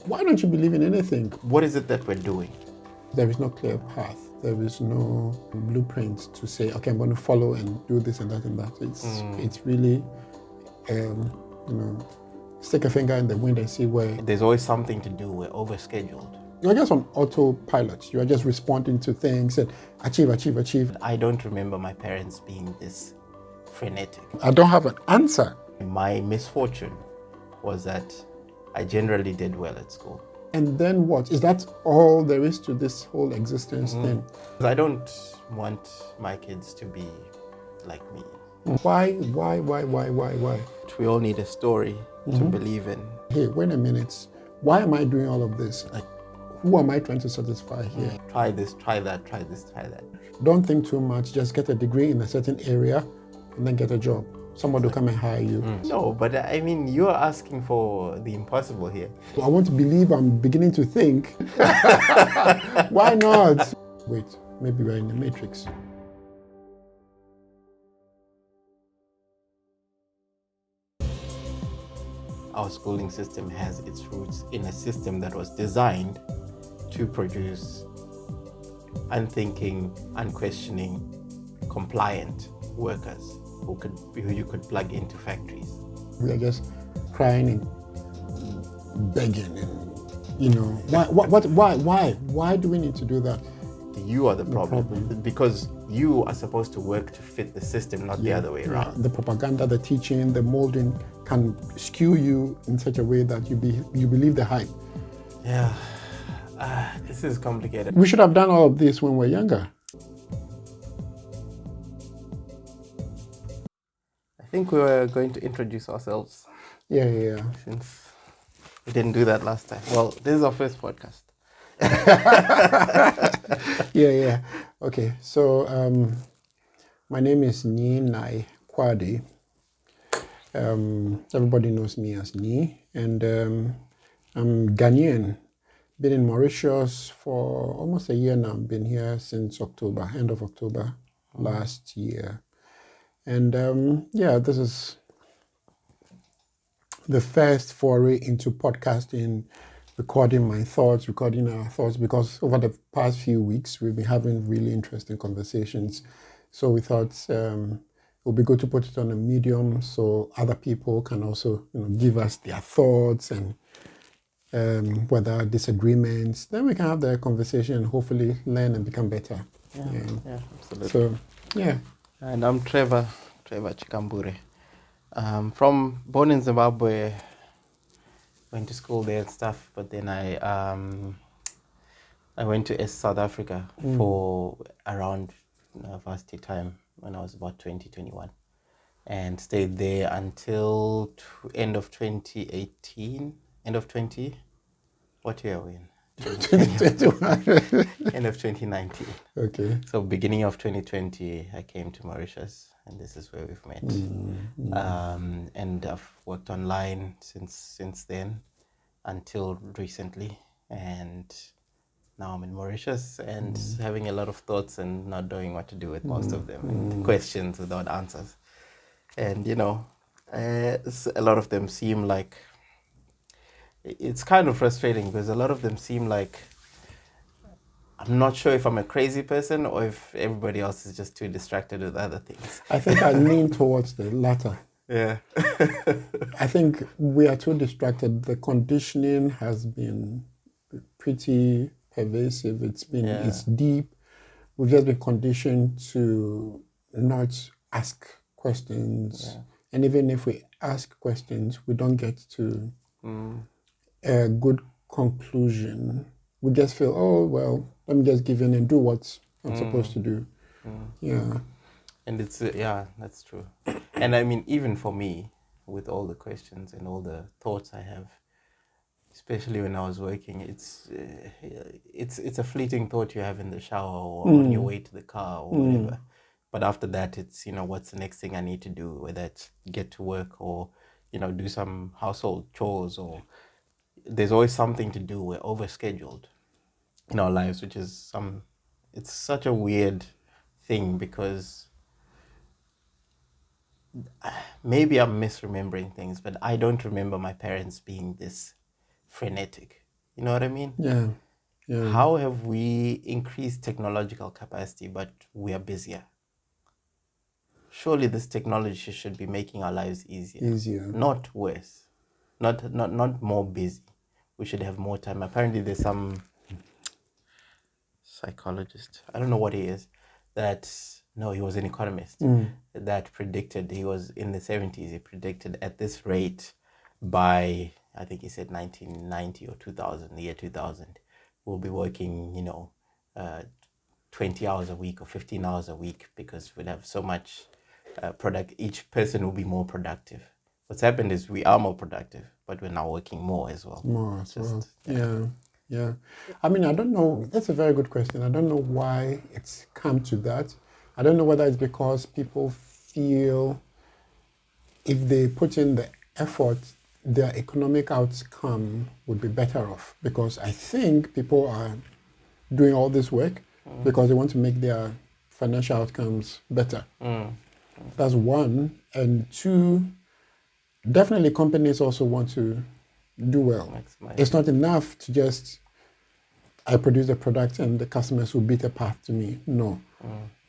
Why don't you believe in anything? What is it that we're doing? There is no clear path. There is no blueprint to say, okay, I'm going to follow and do this and that and that. It's really, stick a finger in the wind and see where. There's always something to do. We're overscheduled. You're just on autopilot. You are just responding to things and achieve. I don't remember my parents being this frenetic. I don't have an answer. My misfortune was that I generally did well at school. And then what? Is that all there is to this whole existence thing? I don't want my kids to be like me. Why? We all need a story to believe in. Hey, wait a minute. Why am I doing all of this? Like, who am I trying to satisfy here? Try this, try that, try this, try that. Don't think too much. Just get a degree in a certain area and then get a job. Someone will come and hire you. No, but I mean, you're asking for the impossible here. I want to believe. I'm beginning to think. Why not? Wait, maybe we're in the matrix. Our schooling system has its roots in a system that was designed to produce unthinking, unquestioning, compliant workers who you could plug into factories. We are just crying and begging, and why do we need to do that? You are the problem. Because you are supposed to work to fit the system, not the other way around. The propaganda, the teaching, the molding can skew you in such a way that you believe the hype. Yeah, this is complicated. We should have done all of this when we were younger. I think we were going to introduce ourselves. Yeah. Since we didn't do that last time. Well, this is our first podcast. Yeah. Okay, so my name is Ni Nai Kwadi. Everybody knows me as Ni, and I'm Ghanaian. Been in Mauritius for almost a year now. Been here since October, end of October last year. And this is the first foray into podcasting, recording our thoughts, because over the past few weeks, we've been having really interesting conversations. So we thought it would be good to put it on a medium so other people can also give us their thoughts and whether disagreements, then we can have the conversation and hopefully learn and become better. Yeah, absolutely. So, yeah. And I'm Trevor Chikambure. Born in Zimbabwe, went to school there and stuff, but then I went to South Africa for around varsity time when I was about 2021 and stayed there until end of 2018. What year are we in? 2021. End of 2019. Okay. So beginning of 2020, I came to Mauritius, and this is where we've met. And I've worked online since then until recently, and now I'm in Mauritius and having a lot of thoughts and not knowing what to do with most of them, and questions without answers. And a lot of them seem like, it's kind of frustrating because a lot of them seem like, I'm not sure if I'm a crazy person or if everybody else is just too distracted with other things. I think I lean towards the latter. Yeah. I think we are too distracted. The conditioning has been pretty pervasive. It's deep. We've just been conditioned to not ask questions. Yeah. And even if we ask questions, we don't get to a good conclusion. We just feel, oh, well, let me just give in and do what I'm supposed to do. Yeah. And it's, that's true. And I mean, even for me, with all the questions and all the thoughts I have, especially when I was working, it's a fleeting thought you have in the shower or on your way to the car or whatever. But after that, it's, what's the next thing I need to do, whether it's get to work or, do some household chores, or there's always something to do. We're overscheduled in our lives, which is it's such a weird thing because maybe I'm misremembering things, but I don't remember my parents being this frenetic. You know what I mean? Yeah. Yeah. How have we increased technological capacity, but we are busier? Surely this technology should be making our lives easier. Not worse. Not more busy. We should have more time. Apparently there's some psychologist, I don't know what he is, he was an economist, that predicted, he was in the 70s, he predicted at this rate by, I think he said 1990 or 2000, the year 2000, we'll be working, 20 hours a week or 15 hours a week, because we'll have so much each person will be more productive. What's happened is we are more productive, but we're now working more as well. More as well. Yeah. I mean, I don't know. That's a very good question. I don't know why it's come to that. I don't know whether it's because people feel if they put in the effort, their economic outcome would be better off. Because I think people are doing all this work because they want to make their financial outcomes better. That's one. And two, definitely companies also want to do well. It's not enough to just, I produce a product and the customers will beat a path to me. No.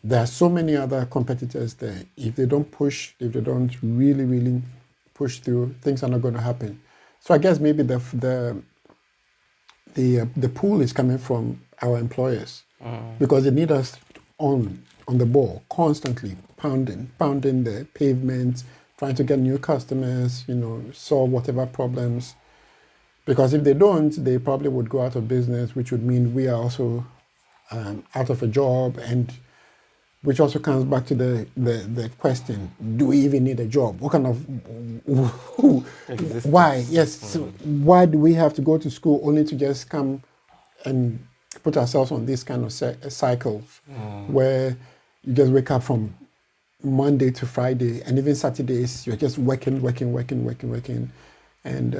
There are so many other competitors there. If they don't push, if they don't really, really push through, things are not going to happen. So I guess maybe the pool is coming from our employers because they need us on the ball, constantly pounding the pavement, trying to get new customers, solve whatever problems. Because if they don't, they probably would go out of business, which would mean we are also out of a job, and which also comes back to the question: do we even need a job? What kind of why? Yes, so why do we have to go to school only to just come and put ourselves on this kind of cycle where you just wake up from Monday to Friday, and even Saturdays you're just working, and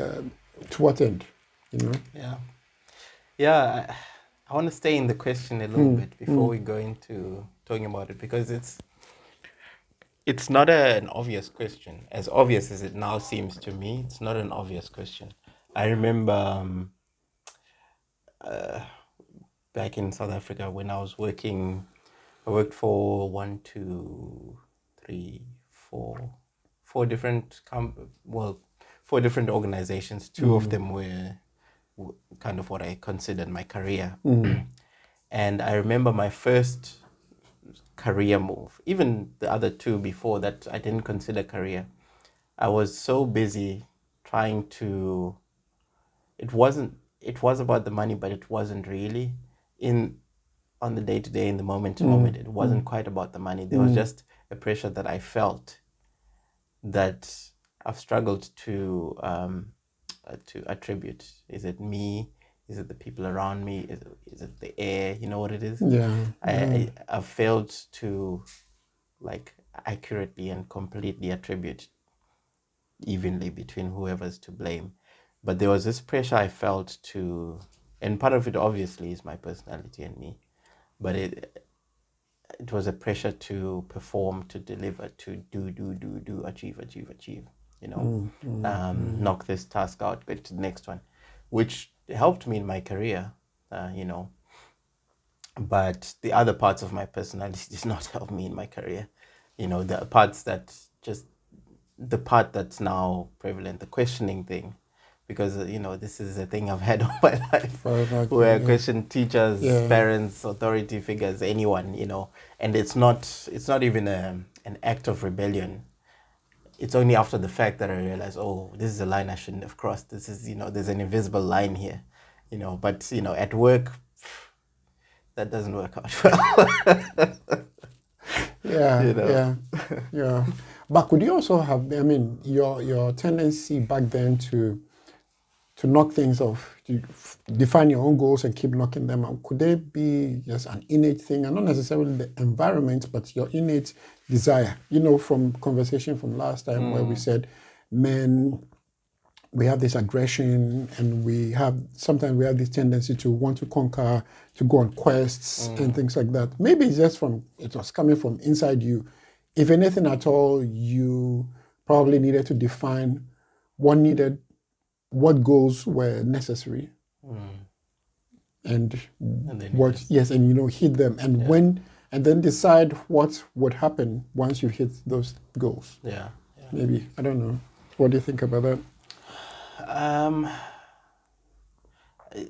to what end? Yeah. I want to stay in the question a little bit before we go into talking about it, because it's not an obvious question. As obvious as it now seems to me, it's not an obvious question. I remember back in South Africa when I was working, I worked for four different organizations. Two of them were kind of what I considered my career. And I remember my first career move, even the other two before that I didn't consider career. I was so busy trying to, it was about the money, but it wasn't really on the day-to-day, in the moment-to-moment. It wasn't quite about the money. There was just a pressure that I felt that I've struggled to attribute. Is it me? Is it the people around me? Is it the air? You know what it is? I've failed to accurately and completely attribute evenly between whoever's to blame. But there was this pressure I felt to, and part of it obviously is my personality and me, but it was a pressure to perform, to deliver, to do, achieve, knock this task out, get to the next one, which helped me in my career, but the other parts of my personality did not help me in my career. The parts that just, the part that's now prevalent, the questioning thing, because this is a thing I've had all my life, where I question teachers, parents, authority figures, anyone, and it's not even an act of rebellion. It's only after the fact that I realize, oh, this is a line I shouldn't have crossed. This is, there's an invisible line here, but at work, that doesn't work out well. Yeah. But could you also have, your tendency back then to knock things off, to define your own goals and keep knocking them out, could they be just an innate thing, and not necessarily the environment, but your innate desire? From conversation from last time where we said men, we have this aggression, and sometimes we have this tendency to want to conquer, to go on quests and things like that. Maybe it's just it was coming from inside you. If anything at all, you probably needed to define what goals were necessary and then what just, yes, and hit them, and when, and then decide what would happen once you hit those goals. yeah. Maybe, I don't know. What do you think about that?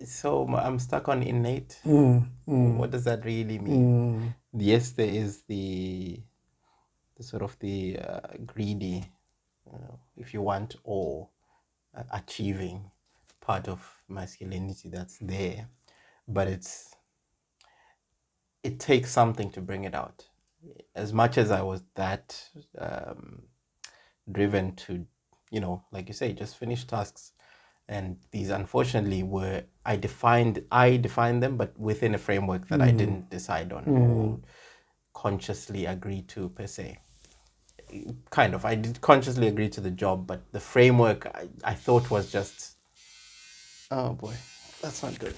So I'm stuck on innate. What does that really mean? Yes, there is the sort of the greedy, if you want, or achieving part of masculinity that's there, but it takes something to bring it out. As much as I was that driven to, like you say, just finish tasks, and these unfortunately were I defined them, but within a framework that I didn't decide on or consciously agree to per se. Kind of, I did consciously agree to the job, but the framework I thought was just, oh boy, that's not good.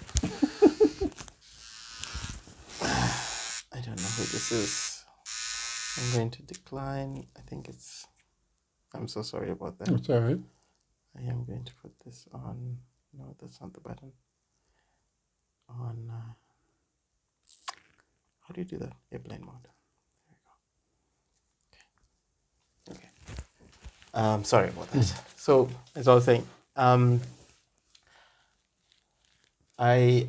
I don't know who this is. I'm going to decline. I think it's, I'm so sorry about that. It's all right. I am going to put this on. No, that's not the button. On, how do you do that? Airplane mode. There we go. Okay. Sorry about that. So, as I was saying, I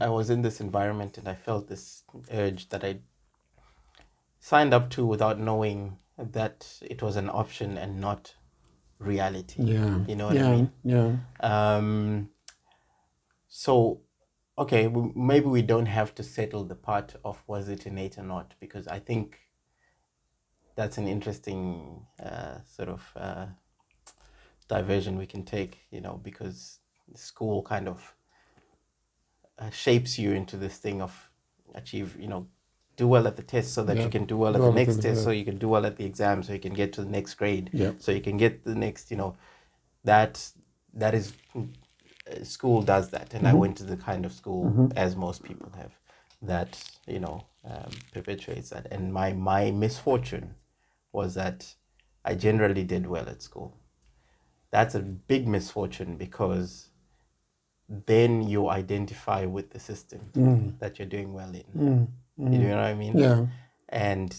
was in this environment and I felt this urge that I signed up to without knowing that it was an option and not reality. Yeah. You know what I mean? Yeah. So, okay, maybe we don't have to settle the part of was it innate or not, because I think that's an interesting sort of diversion we can take, because school kind of shapes you into this thing of achieve, do well at the test so that you can do well at the next test, so you can do well at the exam, so you can get to the next grade, so you can get the next, that is, school does that. And I went to the kind of school, as most people have, that, perpetuates that. And my misfortune was that I generally did well at school. That's a big misfortune, because then you identify with the system that you're doing well in. You know what I mean? Yeah. And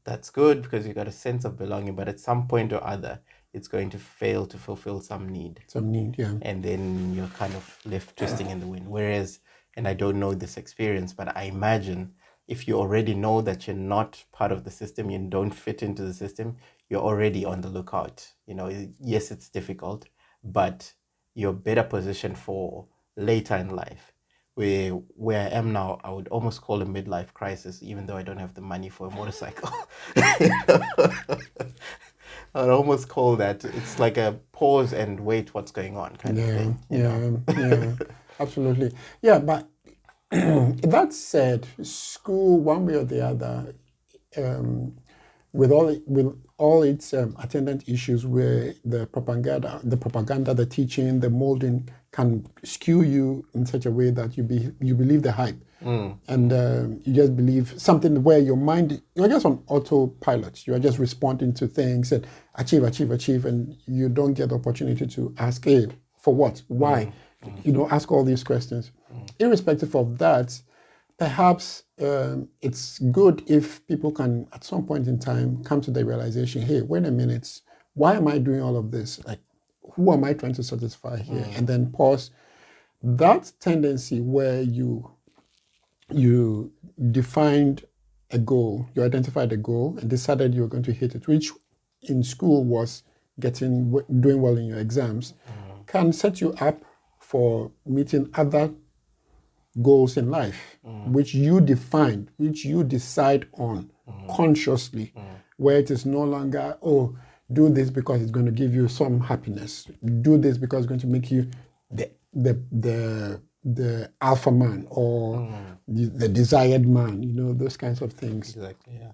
that's good because you got a sense of belonging, but at some point or other, it's going to fail to fulfill some need. Yeah. And then you're kind of left twisting in the wind. Whereas, and I don't know this experience, but I imagine if you already know that you're not part of the system, you don't fit into the system, you're already on the lookout. Yes, it's difficult, but you're better positioned for later in life. Where I am now, I would almost call a midlife crisis, even though I don't have the money for a motorcycle. I'd almost call that, it's like a pause and wait what's going on kind of thing. Yeah, absolutely. Yeah, but that said, school, one way or the other, with all its attendant issues, where the propaganda, the teaching, the molding can skew you in such a way that you believe the hype, and you just believe something where your mind, you're just on autopilot. You are just responding to things and achieve, and you don't get the opportunity to ask, hey, for what, why, ask all these questions. Irrespective of that, perhaps it's good if people can, at some point in time, come to the realization, hey, wait a minute, why am I doing all of this? Like, who am I trying to satisfy here? And then pause. That tendency where you defined a goal, you identified a goal and decided you were going to hit it, which in school was doing well in your exams, can set you up for meeting other goals in life, which you define, which you decide on consciously, where it is no longer, oh, do this because it's going to give you some happiness. Do this because it's going to make you the alpha man or the desired man, those kinds of things. Exactly, yeah.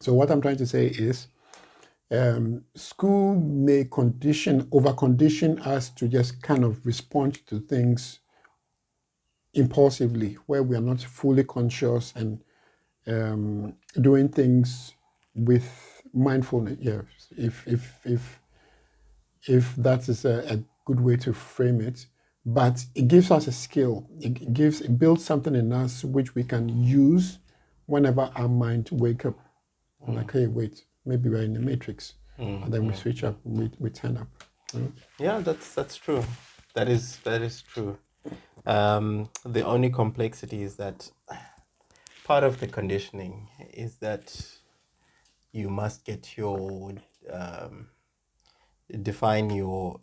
So what I'm trying to say is, school may over-condition us to just kind of respond to things impulsively, where we are not fully conscious and doing things with mindfulness. Yeah, if that is a good way to frame it. but it gives us a skill. It builds something in us which we can use whenever our mind wake up. Like, hey, wait, maybe we're in the matrix, and then we switch up, we turn up. Yeah, that's true. That is true. The only complexity is that part of the conditioning is that you must get your define your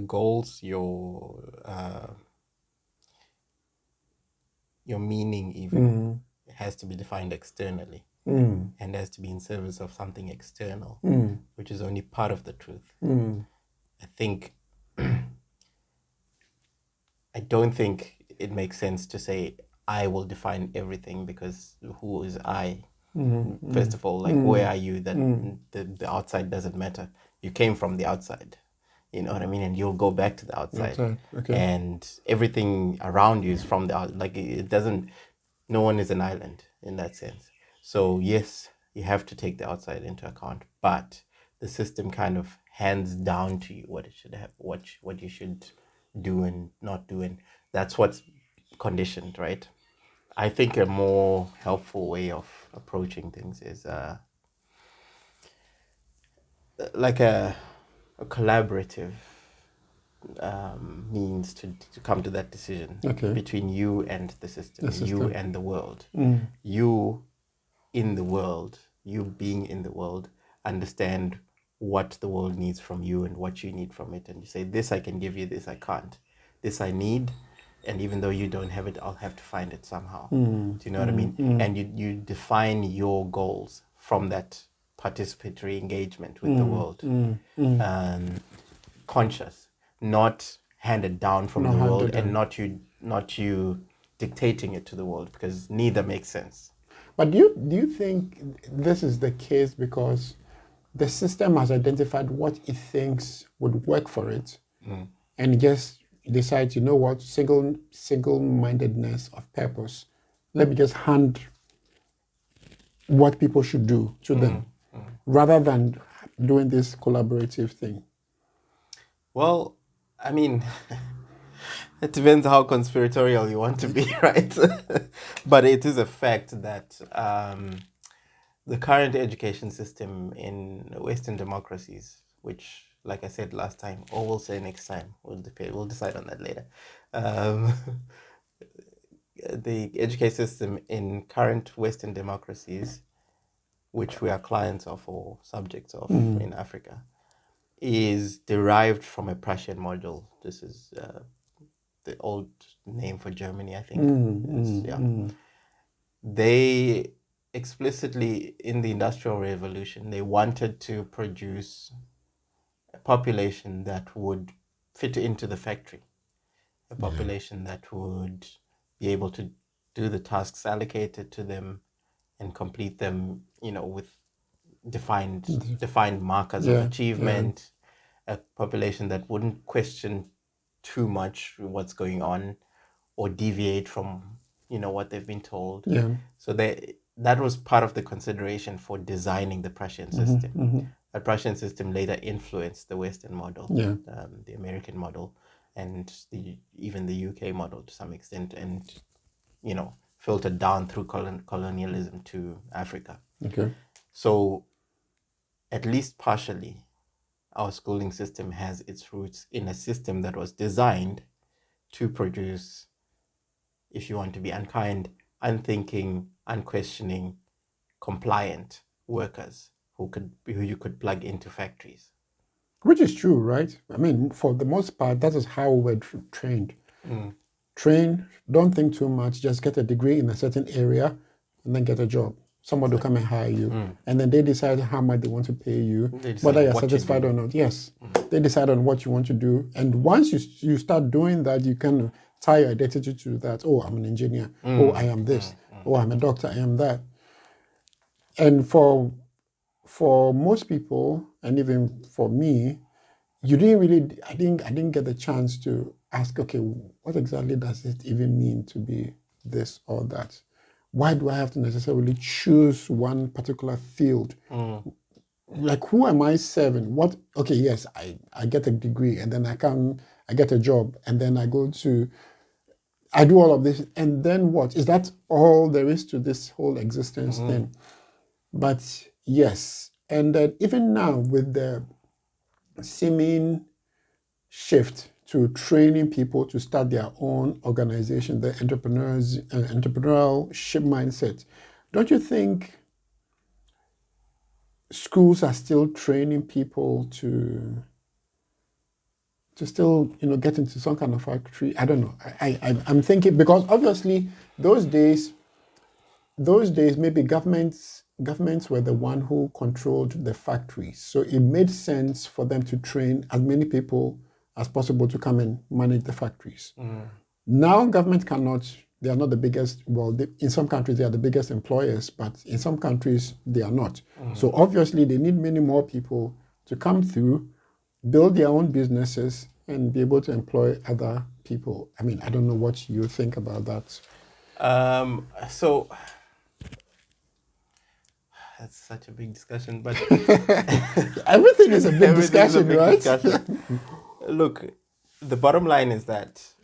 goals, your meaning even has to be defined externally and has to be in service of something external, which is only part of the truth. I think I don't think it makes sense to say I will define everything, because who is I? First of all, like, where are you that the outside doesn't matter? You came from the outside, you know what I mean? And you'll go back to the outside. Okay. And everything around you is from the out. Like, it doesn't, no one is an island in that sense. So yes, you have to take the outside into account, but the system kind of hands down to you what it should have, what you should do and not do, and that's what's conditioned, right? I think a more helpful way of approaching things is like a collaborative means to come to that decision between you and the system, you and the world. You in the world, you being in the world, understand what the world needs from you and what you need from it. And you say, this I can give you, this I can't. This I need, and even though you don't have it, I'll have to find it somehow. Do you know what I mean? And you define your goals from that participatory engagement with the world. Conscious, not handed down from the world, and not you dictating it to the world, because neither makes sense. But do you think this is the case because the system has identified what it thinks would work for it, and just decides, you know what, single-mindedness of purpose, let me just hand what people should do to them, rather than doing this collaborative thing? Well, I mean, it depends how conspiratorial you want to be, right? But it is a fact that the current education system in Western democracies, which, like I said last time, or we'll say next time, we'll decide on that later. The education system in current Western democracies, which we are clients of or subjects of in Africa, is derived from a Prussian model. This is the old name for Germany, I think. They explicitly, in the Industrial Revolution, they wanted to produce a population that would fit into the factory, a population that would be able to do the tasks allocated to them and complete them, with defined markers of achievement, a population that wouldn't question too much what's going on or deviate from what they've been told. So that was part of the consideration for designing the Prussian system. The Prussian system later influenced the Western model, the American model, and even the UK model to some extent, and filtered down through colonialism to Africa. So at least partially, our schooling system has its roots in a system that was designed to produce, if you want to be unkind, unthinking, unquestioning, compliant workers who you could plug into factories. Which is true, right? I mean, for the most part, that is how we're trained. Train, don't think too much, just get a degree in a certain area and then get a job. Somebody will come and hire you, and then they decide how much they want to pay you, whether you're satisfied or not. Yes, they decide on what you want to do, and once you start doing that, you can tie your identity to that. Oh, I'm an engineer. Oh, I am this. Oh, I'm a doctor. I am that. And for most people, and even for me, I didn't get the chance to ask, okay, what exactly does it even mean to be this or that? Why do I have to necessarily choose one particular field like, who am I serving? What? Okay, yes, I get a degree, and then I get a job, and then I do all of this, and then what? Is that all there is to this whole existence thing? But yes, and then even now with the seeming shift to training people to start their own organization, the entrepreneurship mindset, don't you think schools are still training people to still, get into some kind of factory? I don't know. I'm thinking, because obviously those days maybe governments were the one who controlled the factories, so it made sense for them to train as many people as possible to come and manage the factories. Now government cannot. They are not the biggest. Well, in some countries they are the biggest employers, but in some countries they are not. So obviously they need many more people to come through, build their own businesses, and be able to employ other people. I mean, I don't know what you think about that. So that's such a big discussion, but everything is a big everything's discussion, a big right? discussion. Look, the bottom line is that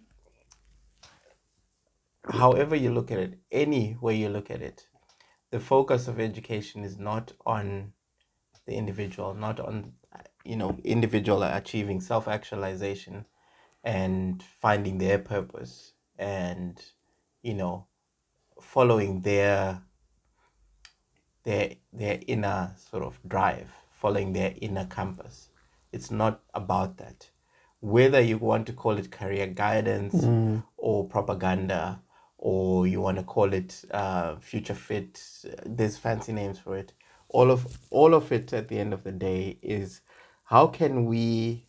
however you look at it, any way you look at it, the focus of education is not on the individual, not on individual achieving self-actualization and finding their purpose and following their inner sort of drive, following their inner compass. It's not about that. Whether you want to call it career guidance or propaganda, or you want to call it future fit, there's fancy names for it. All of it at the end of the day is, how can we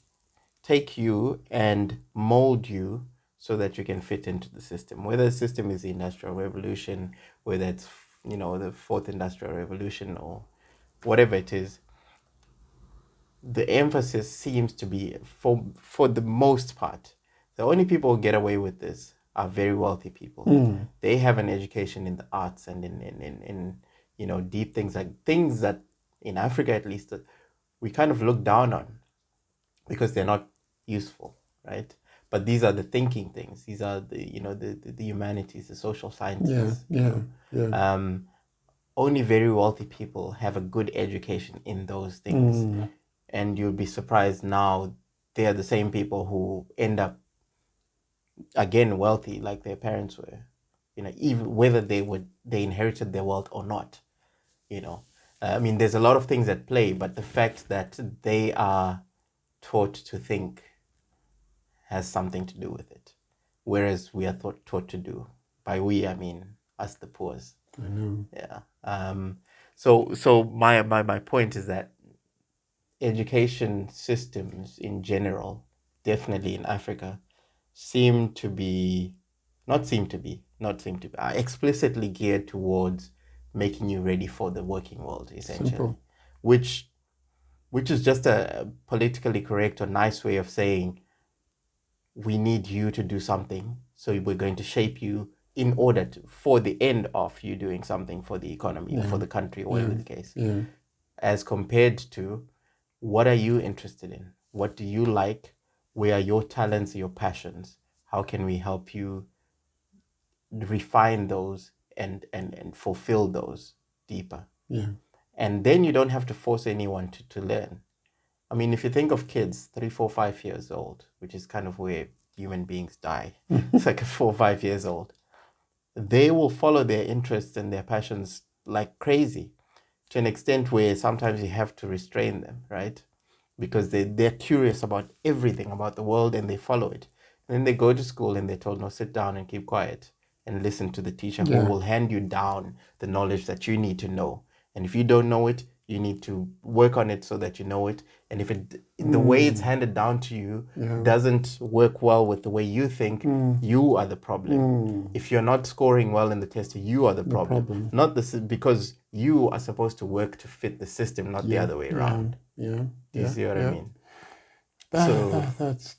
take you and mold you so that you can fit into the system? Whether the system is the Industrial Revolution, whether it's the fourth Industrial Revolution, or whatever it is, the emphasis seems to be, for the most part, the only people who get away with this are very wealthy people. They have an education in the arts and in deep things, like things that in Africa at least we kind of look down on because they're not useful, right? But these are the thinking things. These are the humanities, the social sciences. Yeah. Only very wealthy people have a good education in those things. And you'll be surprised now they are the same people who end up again wealthy like their parents were. Even whether they inherited their wealth or not. I mean, there's a lot of things at play, but the fact that they are taught to think has something to do with it, whereas we are taught to do. By we, I mean us, the poors. I know. Yeah. So my point is that education systems in general, definitely in Africa, are explicitly geared towards making you ready for the working world, essentially. Simple. Which is just a politically correct or nice way of saying, we need you to do something, so we're going to shape you in order for the end of you doing something for the economy or for the country, or whatever the case. As compared to, what are you interested in? What do you like? Where are your talents, your passions? How can we help you refine those and fulfill those deeper? And then you don't have to force anyone to learn. I mean, if you think of kids, 3, 4, 5 years old, which is kind of where human beings die, it's like 4 or 5 years old, they will follow their interests and their passions like crazy, to an extent where sometimes you have to restrain them, right? Because they're curious about everything about the world and they follow it. And then they go to school and they're told, no, sit down and keep quiet and listen to the teacher who will hand you down the knowledge that you need to know. And if you don't know it, you need to work on it so that you know it. And if the way it's handed down to you doesn't work well with the way you think, you are the problem. If you're not scoring well in the test, you are the problem. Not because you are supposed to work to fit the system, not the other way around. Do you see what I mean? That's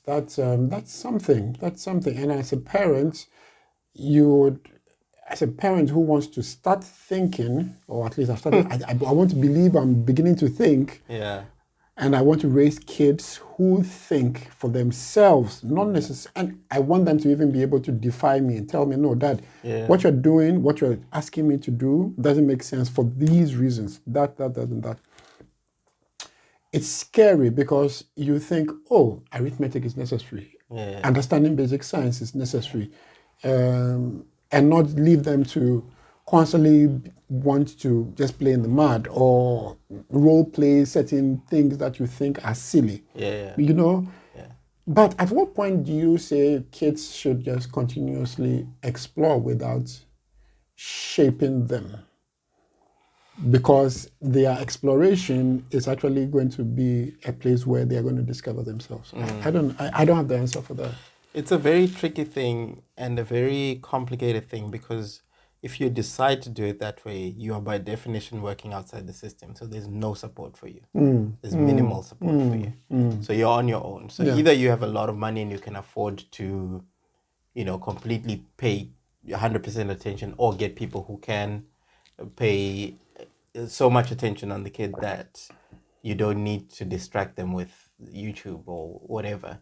something. That's something. And as a parent, you would, as a parent who wants to start thinking, or at least I've started, I want to believe I'm beginning to think. Yeah. And I want to raise kids who think for themselves, not necessarily. And I want them to even be able to defy me and tell me, no, Dad, what you're doing, what you're asking me to do doesn't make sense for these reasons. That, and that. It's scary because you think, oh, arithmetic is necessary. Understanding basic science is necessary. And not leave them to constantly want to just play in the mud or role play certain things that you think are silly. You know? But at what point do you say kids should just continuously explore without shaping them? Because their exploration is actually going to be a place where they are going to discover themselves. I don't have the answer for that. It's a very tricky thing and a very complicated thing, because if you decide to do it that way, you are by definition working outside the system. So there's no support for you. There's minimal support for you. So you're on your own. So either you have a lot of money and you can afford to, completely pay 100% attention, or get people who can pay so much attention on the kid that you don't need to distract them with YouTube or whatever.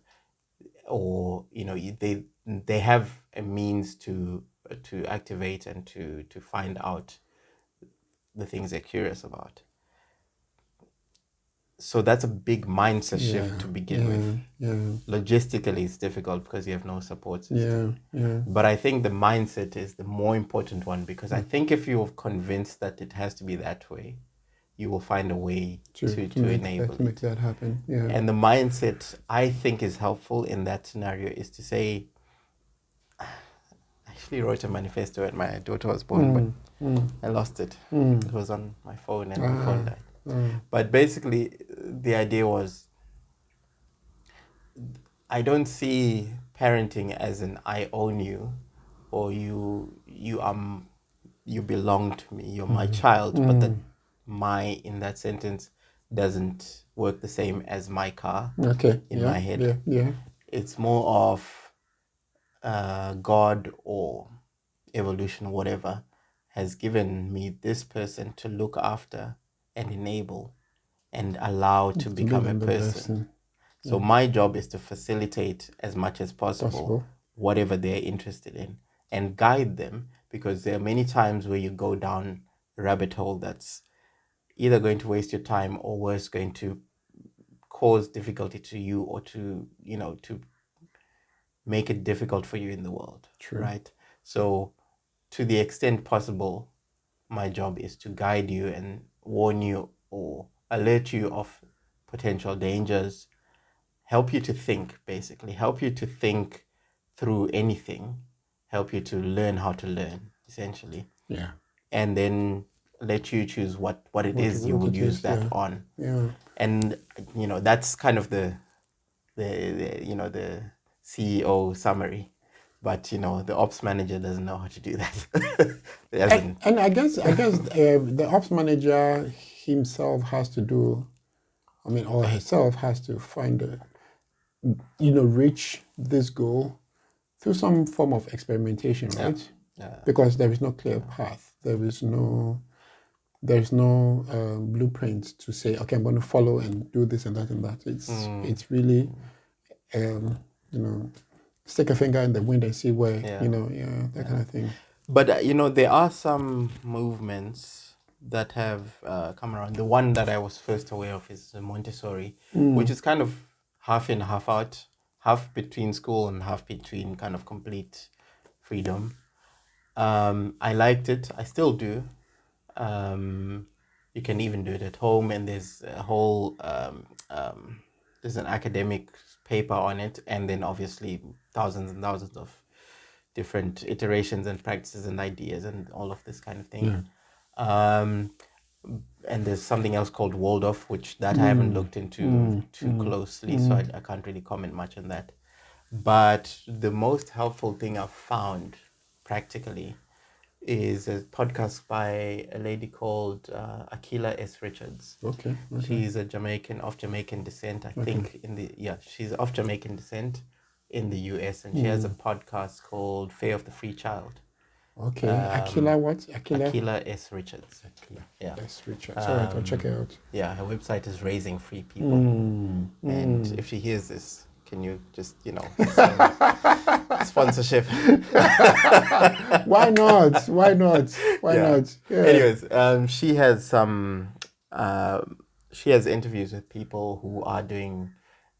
Or they have a means to activate and to find out the things they're curious about. So that's a big mindset shift to begin with. Logistically, it's difficult because you have no support system. But I think the mindset is the more important one, because I think if you're convinced that it has to be that way, you will find a way to enable to make that happen. And the mindset I think is helpful in that scenario is to say, I actually wrote a manifesto when my daughter was born, but I lost it. It was on my phone and my phone died. But basically, the idea was, I don't see parenting as an I own you, or you belong to me, you're my child, but that my in that sentence doesn't work the same as my car in my head. It's more of God or evolution or whatever has given me this person to look after and enable and allow to become a person. So my job is to facilitate as much as possible whatever they're interested in and guide them, because there are many times where you go down a rabbit hole that's either going to waste your time or worse, going to cause difficulty to you, or to make it difficult for you in the world. Right? So to the extent possible, my job is to guide you and warn you or alert you of potential dangers, help you to think, basically, help you to think through anything, help you to learn how to learn, essentially. And then let you choose what it is you will use that on. And, that's kind of the CEO summary. But the ops manager doesn't know how to do that. And I guess the ops manager himself has to do, or herself has to find reach this goal through some form of experimentation, right? Because there is no clear path. There is no blueprint to say, okay, I'm going to follow and do this and that and that. It's really, stick a finger in the wind and see where, that kind of thing. But, there are some movements that have come around. The one that I was first aware of is Montessori, which is kind of half in, half out, half between school and half between kind of complete freedom. I liked it. I still do. You can even do it at home, and there's a whole there's an academic paper on it, and then obviously thousands and thousands of different iterations and practices and ideas and all of this kind of thing. And there's something else called Waldorf, which I haven't looked into too closely, so I can't really comment much on that. But the most helpful thing I've found practically is a podcast by a lady called Akila S. Richards. Okay. She's of Jamaican descent, I think. She's of Jamaican descent in the US, and she has a podcast called Fare of the Free Child. Okay. Akila what? Akila S. Richards. Akila Yeah. S. Richards. All right, I'll check it out. Yeah, her website is Raising Free People. And if she hears this, can you just, sponsorship? Why not? Why not? Why not? Yeah. Anyways, she has interviews with people who are doing,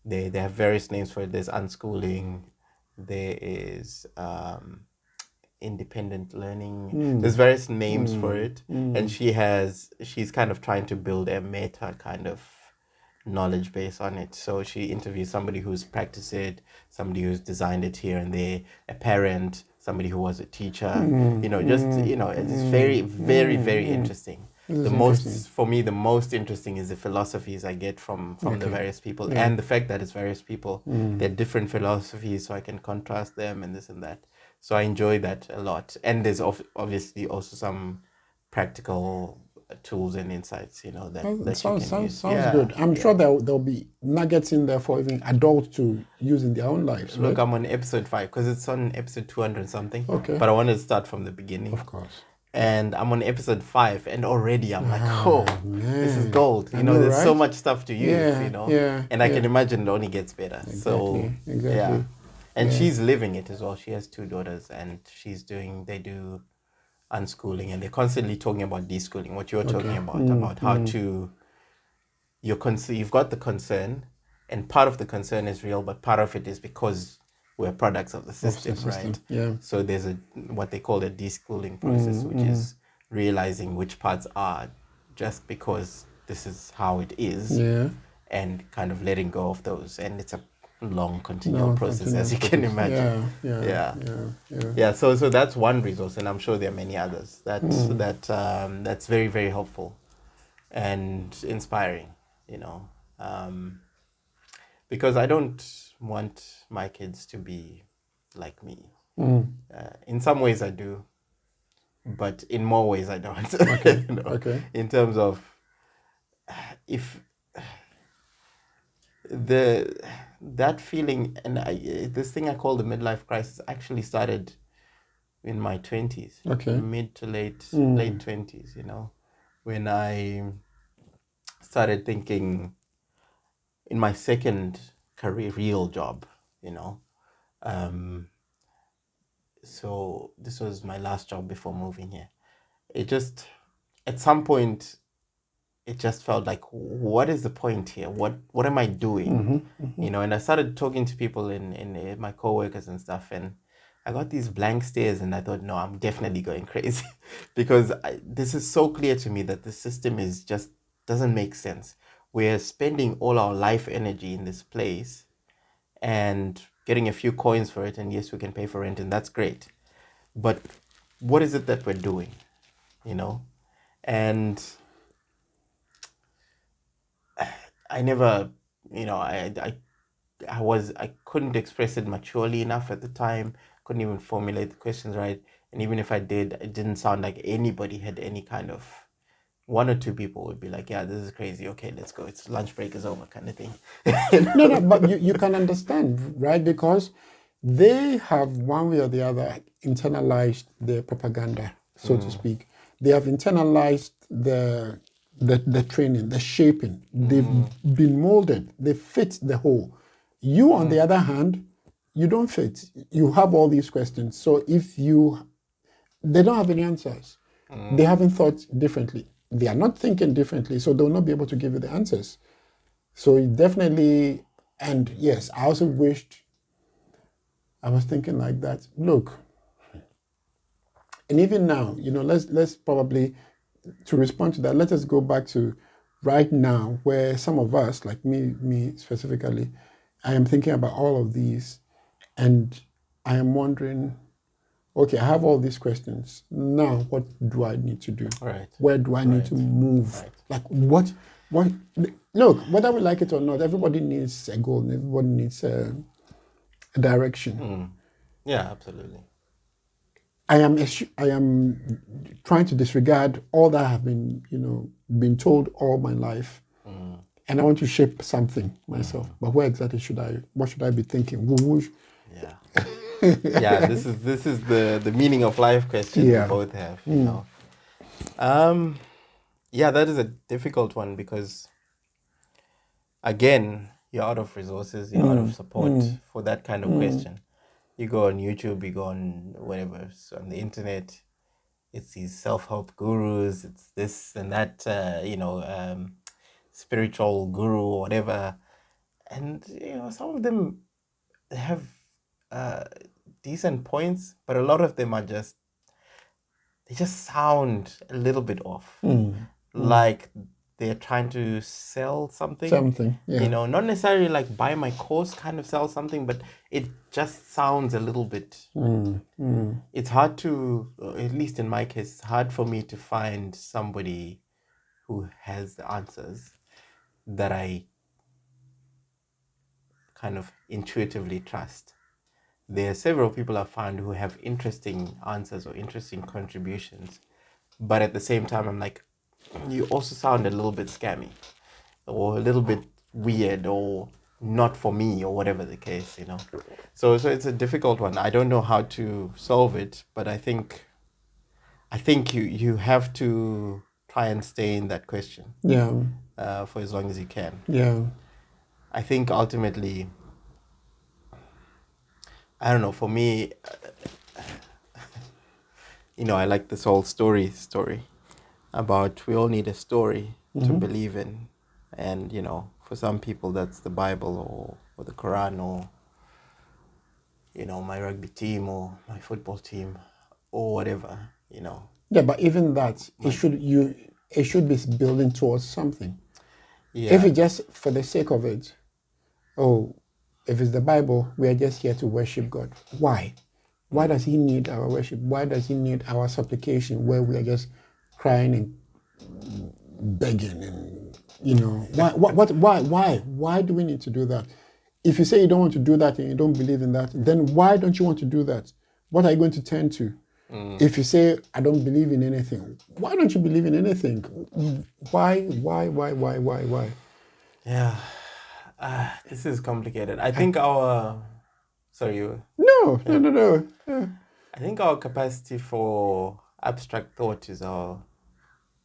they have various names for it. There's unschooling, there is independent learning. There's various names for it, and she's kind of trying to build a meta kind of knowledge base on it. So she interviews somebody who's practiced it, somebody who's designed it here and there, a parent, somebody who was a teacher. It's very, very, very interesting. For me, the most interesting is the philosophies I get from the various people, and the fact that it's various people. They're different philosophies, so I can contrast them and this and that. So I enjoy that a lot. And there's obviously also some practical tools and insights, that you can use. Sounds good. I'm sure there'll be nuggets in there for even adults to use in their own lives. Look, right? I'm on episode 5 because it's on episode 200 something. Okay. But I want to start from the beginning. Of course. And I'm on episode 5, and already I'm like, this is gold. There's so much stuff to use. Yeah. And I can imagine it only gets better. Exactly. Yeah. And she's living it as well. She has 2 daughters, and they do unschooling, and they're constantly talking about deschooling, what you're talking about how to, you've got the concern, and part of the concern is real, but part of it is because we're products of the system, right? Yeah. So there's what they call a deschooling process, which is realizing which parts are just because this is how it is, and kind of letting go of those. And it's a long continual process, as you can imagine. So that's one resource, and I'm sure there are many others that's very, very helpful and inspiring, because I don't want my kids to be like me. In some ways I do, but in more ways I don't. Okay. In terms of if that feeling, and this thing I call the midlife crisis actually started in my 20s, mid to late 20s, when I started thinking in my second real job, so this was my last job before moving here. It just, at some point, it just felt like, what is the point here? What am I doing? And I started talking to people in my coworkers and stuff, and I got these blank stares, and I thought, no, I'm definitely going crazy because this is so clear to me that the system doesn't make sense. We're spending all our life energy in this place and getting a few coins for it, and yes, we can pay for rent, and that's great. But what is it that we're doing? And I never, I couldn't express it maturely enough at the time. Couldn't even formulate the questions right. And even if I did, it didn't sound like anybody had any kind of, 1 or 2 people would be like, yeah, this is crazy. Okay, let's go. It's lunch break is over kind of thing. No, but you can understand, right? Because they have one way or the other internalized their propaganda, so to speak. They have internalized the training, the shaping. They've been molded. They fit the whole. You, on the other hand, you don't fit. You have all these questions. So they don't have any answers. They haven't thought differently. They are not thinking differently, so they'll not be able to give you the answers. So definitely, and yes, I also wished I was thinking like that. Look, and even now, let's probably, to respond to that, let us go back to right now, where some of us, like me specifically, I am thinking about all of these, and I am wondering, okay, I have all these questions. Now, what do I need to do? Right. Where do I need to move? Right. Like, what? Look, whether we like it or not, everybody needs a goal. Everybody needs a direction. Yeah, absolutely. I am trying to disregard all that I have been told all my life, and I want to shape something myself. But where exactly what should I be thinking? Yeah. Yeah, this is the meaning of life question we both have, you know. Yeah, that is a difficult one because again, you're out of resources, you're out of support for that kind of question. You go on YouTube, you go on whatever, so on the internet, it's these self-help gurus, it's this and that, spiritual guru or whatever. And, some of them have decent points, but a lot of them are they just sound a little bit off. Like they're trying to sell something. Yeah. Not necessarily like buy my course kind of sell something, but it just sounds a little bit. It's hard to, at least in my case, it's hard for me to find somebody who has the answers that I kind of intuitively trust. There are several people I've found who have interesting answers or interesting contributions, but at the same time, I'm like, you also sound a little bit scammy or a little bit weird or not for me or whatever the case, So it's a difficult one. I don't know how to solve it, but I think you have to try and stay in that question. For as long as you can. I think ultimately, I don't know, for me, I like this whole story about we all need a story to believe in. And, for some people that's the Bible or the Quran or, my rugby team or my football team or whatever, Yeah, but even that, it should be building towards something. Yeah. If it just for the sake of it, if it's the Bible, we are just here to worship God. Why? Why does he need our worship? Why does he need our supplication where we are just crying and begging and why do we need to do that? If you say you don't want to do that and you don't believe in that, then why don't you want to do that? What are you going to turn to? If you say I don't believe in anything, why don't you believe in anything? Why? Yeah. This is complicated. I think our sorry you No. I think our capacity for abstract thought is our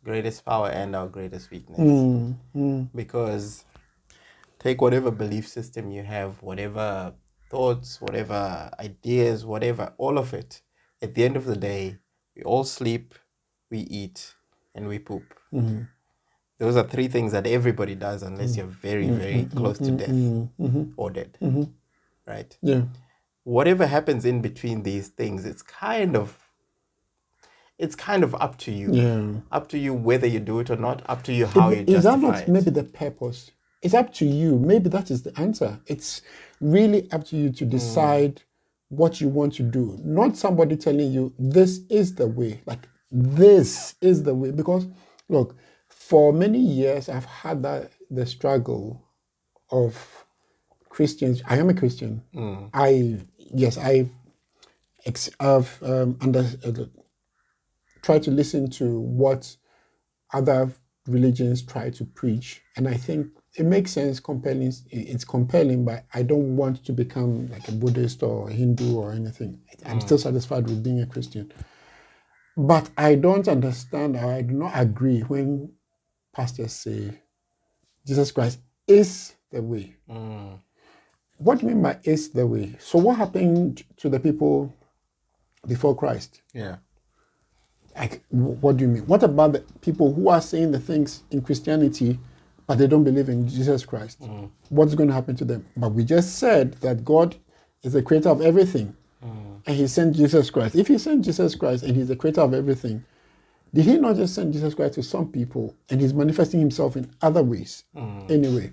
greatest power and our greatest weakness. Because take whatever belief system you have, whatever thoughts, whatever ideas, whatever, all of it. At the end of the day, we all sleep, we eat, and we poop. Those are three things that everybody does unless you're very, very close to death or dead. Right? Yeah. Whatever happens in between these things, it's kind of up to you. Yeah. Up to you whether you do it or not. Up to you how you justify is that not it. maybe the purpose? It's up to you. Maybe that is the answer. It's really up to you to decide what you want to do. Not somebody telling you this is the way. Like this is the way. Because look, for many years I've had the struggle of Christians. I am a Christian. I've tried to listen to what other religions try to preach, and I think it makes sense. It's compelling, but I don't want to become like a Buddhist or a Hindu or anything. I'm still satisfied with being a Christian. But I don't understand, or I do not agree when pastors say Jesus Christ is the way. What do you mean by is the way? So what happened to the people before Christ? Yeah. Like, what do you mean? What about the people who are saying the things in Christianity, but they don't believe in Jesus Christ? What's going to happen to them? But we just said that God is the creator of everything, and he sent Jesus Christ. If he sent Jesus Christ and he's the creator of everything, did he not just send Jesus Christ to some people and he's manifesting himself in other ways? Anyway,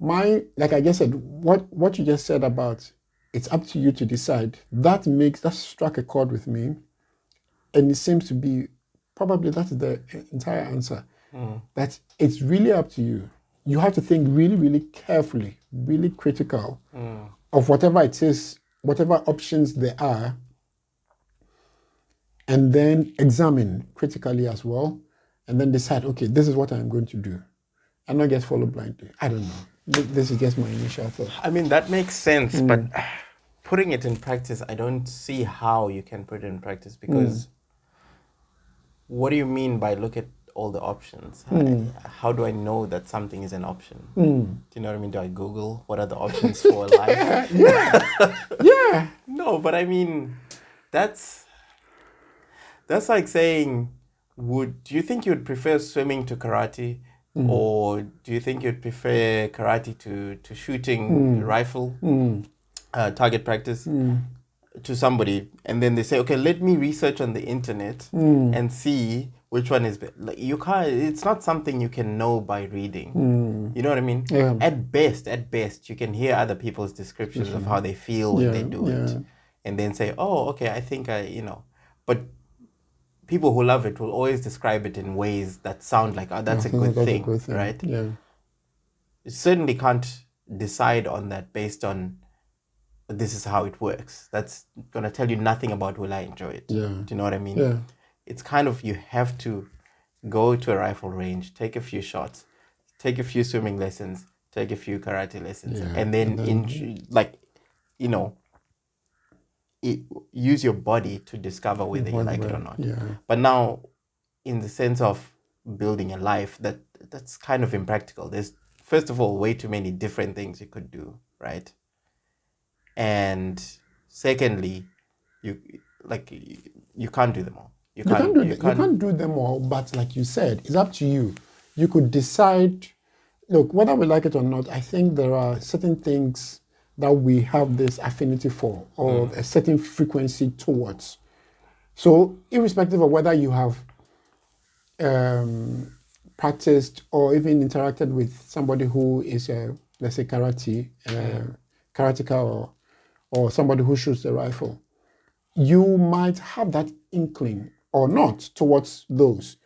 like I just said, what you just said about it's up to you to decide, that struck a chord with me. And it seems to be, probably that is the entire answer. That it's really up to you. You have to think really, really carefully, really critical of whatever it is, whatever options there are, and then examine critically as well, and then decide, okay, this is what I'm going to do. And not just follow blindly. I don't know. This is just my initial thought. I mean, that makes sense, but putting it in practice, I don't see how you can put it in practice, because what do you mean by look at all the options? How do I know that something is an option? Do you know what I mean? Do I Google what are the options for life? Yeah. No, but I mean, that's like saying, do you think you'd prefer swimming to karate, or do you think you'd prefer karate to shooting rifle, target practice, to somebody, and then they say, okay, let me research on the internet and see which one is better. Like, you can't. It's not something you can know by reading. You know what I mean? Yeah. At best, you can hear other people's descriptions of how they feel when they do it, and then say, oh, okay, I think But people who love it will always describe it in ways that sound like, oh, that's a good thing, right? Yeah. You certainly can't decide on that based on this is how it works. That's going to tell you nothing about will I enjoy it. Yeah. Do you know what I mean? Yeah. It's kind of, you have to go to a rifle range, take a few shots, take a few swimming lessons, take a few karate lessons, and then use your body to discover whether you like it or not. Yeah. But now, in the sense of building a life, that's kind of impractical. There's, first of all, way too many different things you could do, right? And secondly, you can't do them all. You can't do them all, but like you said, it's up to you. You could decide. Look, whether we like it or not, I think there are certain things that we have this affinity for, or a certain frequency towards. So, irrespective of whether you have practiced or even interacted with somebody who is let's say karateka, or somebody who shoots the rifle, you might have that inkling or not towards those.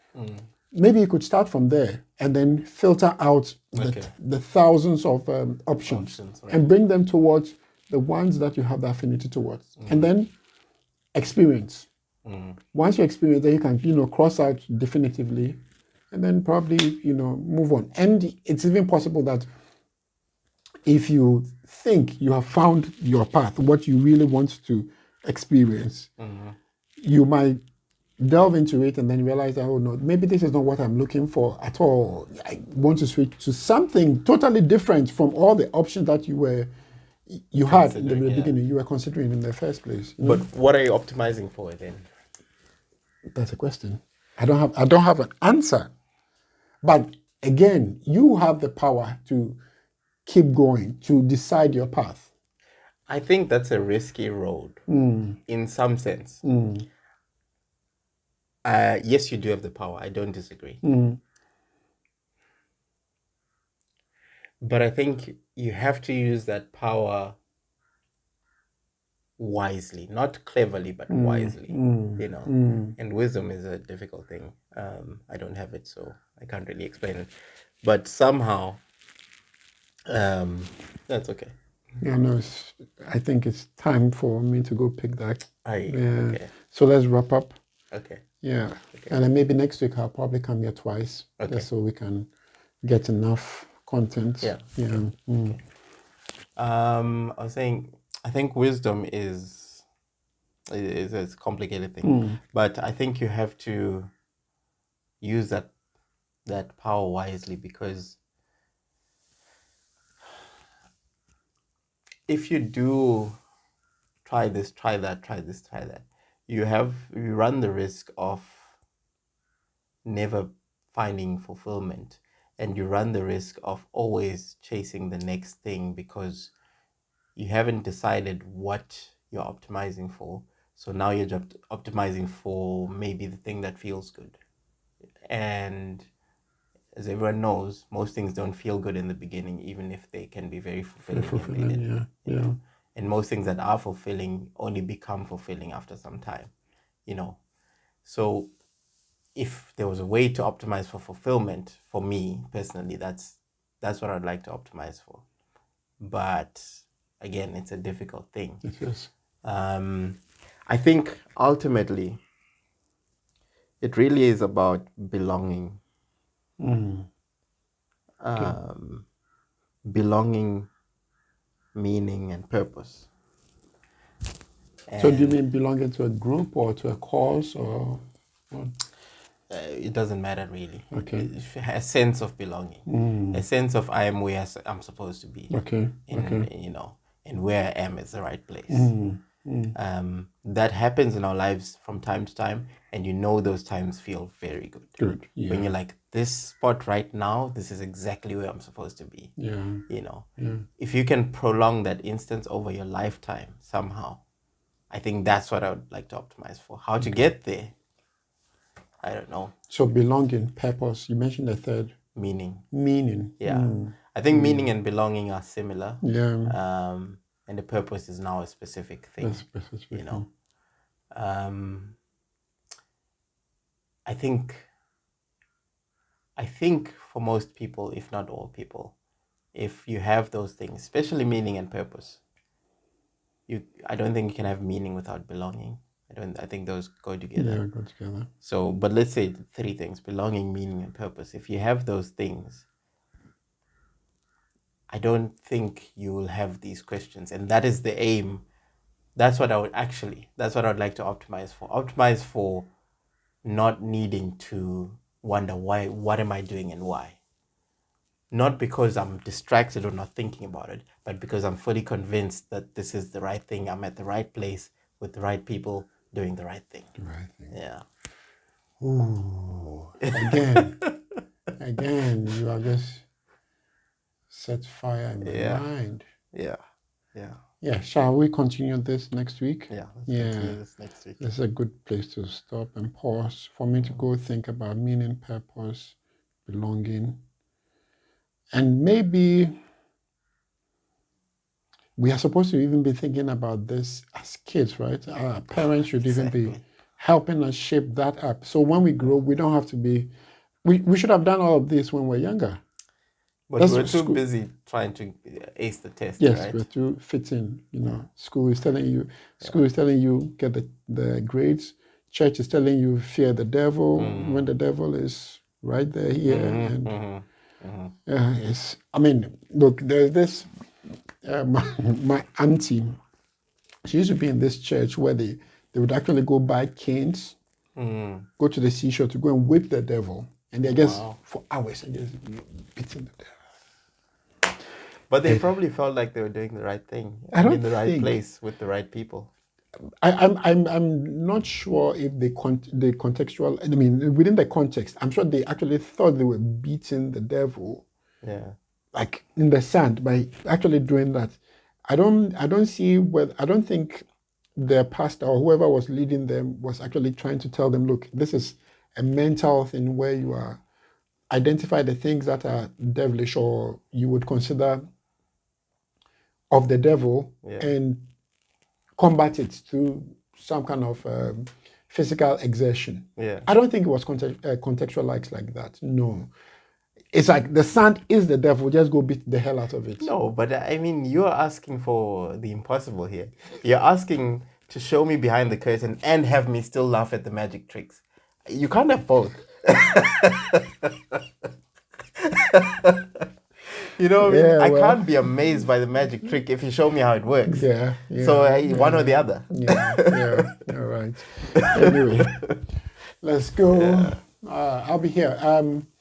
Maybe you could start from there and then filter out the thousands of options right, and bring them towards the ones that you have the affinity towards. And then experience. Once you experience, then you can, cross out definitively, and then probably, move on. And it's even possible that if you think you have found your path, what you really want to experience, you might delve into it and then realize that, oh no, maybe this is not what I'm looking for at all. I want to switch to something totally different from all the options that you had in the beginning, you were considering in the first place. But what are you optimizing for then? That's a question. I don't have an answer. But again, you have the power to keep going, to decide your path. I think that's a risky road in some sense. Yes, you do have the power. I don't disagree. But I think you have to use that power wisely, not cleverly, but wisely, and wisdom is a difficult thing. I don't have it, so I can't really explain it, but somehow that's okay. Yeah, no, I think it's time for me to go pick that. Okay. So let's wrap up. Okay. Yeah. Okay. And then maybe next week I'll probably come here twice, just so we can get enough content. Yeah. Okay. I was saying, I think wisdom is a complicated thing, but I think you have to use that power wisely, because if you do try this, try that, try this, try that, you run the risk of never finding fulfillment, and you run the risk of always chasing the next thing because you haven't decided what you're optimizing for. So now you're just optimizing for maybe the thing that feels good. And as everyone knows, most things don't feel good in the beginning, even if they can be very fulfilling. Yeah. And most things that are fulfilling only become fulfilling after some time, So if there was a way to optimize for fulfillment, for me personally, that's what I'd like to optimize for. But again, it's a difficult thing. It is. I think ultimately it really is about belonging. Belonging, meaning, and purpose. So do you mean belonging to a group or to a cause or what? It doesn't matter really. Okay. A sense of belonging, a sense of I am where I'm supposed to be. Okay. And where I am is the right place. That happens in our lives from time to time, and those times feel very good. Good. Yeah. When you're like, this spot right now, this is exactly where I'm supposed to be. Yeah. If you can prolong that instance over your lifetime somehow, I think that's what I would like to optimize for. How to get there, I don't know. So belonging, purpose. You mentioned the third. Meaning. Yeah. I think meaning and belonging are similar. Yeah. And the purpose is now a specific thing. I think for most people, if not all people, if you have those things, especially meaning and purpose, I don't think you can have meaning without belonging. I think those go together. Yeah, go together. So, but let's say the three things: belonging, meaning, and purpose. If you have those things, I don't think you will have these questions, and that is the aim. That's what I would like to optimize for. Optimize for not needing to wonder why, what am I doing and why? Not because I'm distracted or not thinking about it, but because I'm fully convinced that this is the right thing. I'm at the right place with the right people doing the right thing. The right thing. Yeah. Ooh. Again, you have just set fire in my mind. Yeah. Shall we continue this next week? Yeah. Let's continue this next week. This is a good place to stop and pause for me to go think about meaning, purpose, belonging. And maybe we are supposed to even be thinking about this as kids, right? Our parents should even be helping us shape that up. So when we grow, we don't have to be, we should have done all of this when we're younger. But we're too busy trying to ace the test, yes, right? we're too fit in. School is telling you get the grades. Church is telling you fear the devil when the devil is right there here. Look, there's this. My auntie, she used to be in this church where they would actually go buy canes, go to the seashore to go and whip the devil, and they just for hours and just beating the devil. But they probably felt like they were doing the right thing, in the right place with the right people. I'm not sure if the contextual. I mean, within the context, I'm sure they actually thought they were beating the devil. Yeah. Like in the sand by actually doing that. I don't think the pastor or whoever was leading them was actually trying to tell them, look, this is a mental thing where you are identify the things that are devilish or you would consider of the devil and combat it through some kind of physical exertion. Yeah. I don't think it was contextualized like that. No. It's like the sand is the devil, just go beat the hell out of it. No, but I mean, you're asking for the impossible here. You're asking to show me behind the curtain and have me still laugh at the magic tricks. You can't have both. I can't be amazed by the magic trick if you show me how it works. So one or the other. All right. Anyway, let's go. I'll be here.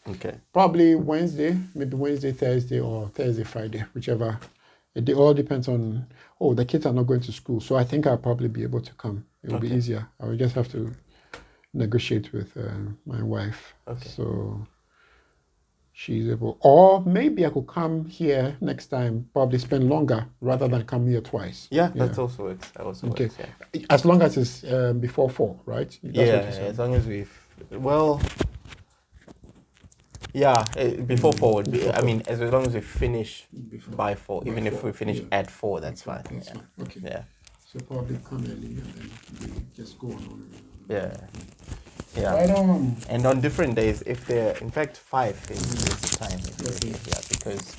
Okay. Probably Wednesday, maybe Wednesday, Thursday, or Thursday, Friday, whichever. It all depends on. Oh, the kids are not going to school, so I think I'll probably be able to come. It will be easier. I will just have to negotiate with my wife. Okay. So she's able, or maybe I could come here next time. Probably spend longer rather than come here twice. Yeah, that also works. That also works. Yeah. As long as it's before 4, right? That's as long as before 4 would be. I mean, as long as we finish by 4, even if we finish at 4, that's fine. That's fine. Okay. Yeah. So probably come early and then we just go on. Yeah. Right on. And on different days, if they're, in fact, 5 is the time if they're here. Yeah, because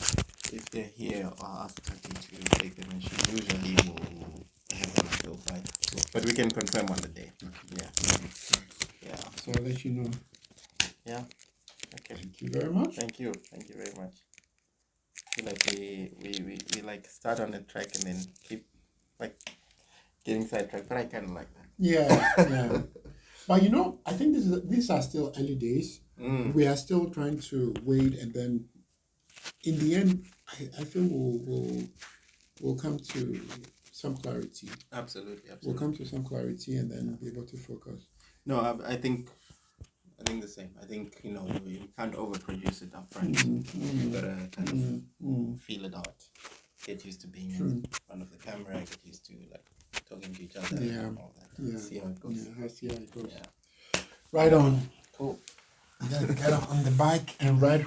if they're here, I'll ask Tati to take them, and she usually will have them until 5. But we can confirm on the day. Okay. Yeah. So I'll let you know. Yeah. Okay. Thank you very much. Thank you very much. I feel like we like start on the track and then keep like Getting sidetracked, but I kind of like that. Yeah. But I think these are still early days. We are still trying to wait, and then in the end, I feel we'll come to some clarity. Absolutely. We'll come to some clarity, and then be able to focus. No, I think the same. I think you can't overproduce it up front. You gotta kind of feel it out. Get used to being in front of the camera. Get used to talking to each other and all that. Yeah. See how it goes. Yeah, see how it goes. Yeah. Right on. Cool. You gotta get on the bike and ride